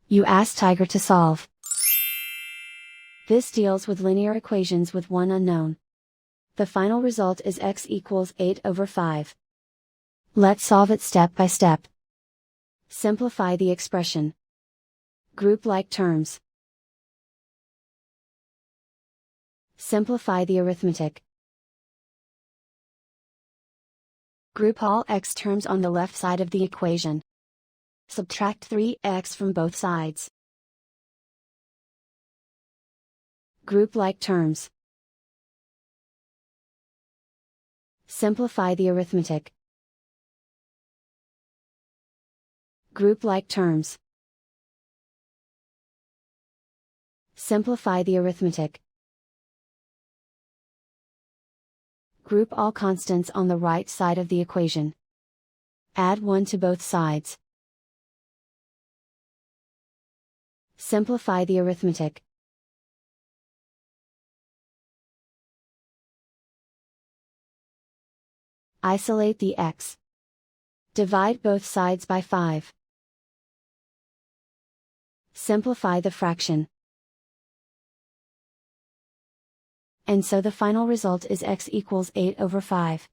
You ask Tiger to solve. This deals with linear equations with one unknown. The final result is x equals 8/5. Let's solve it step by step. Simplify the expression. Group like terms. Simplify the arithmetic. Group all x terms on the left side of the equation. Subtract 3x from both sides. Group like terms. Simplify the arithmetic. Group like terms. Simplify the arithmetic. Group all constants on the right side of the equation. Add 1 to both sides. Simplify the arithmetic. Isolate the x. Divide both sides by 5. Simplify the fraction. And so the final result is x equals 8/5.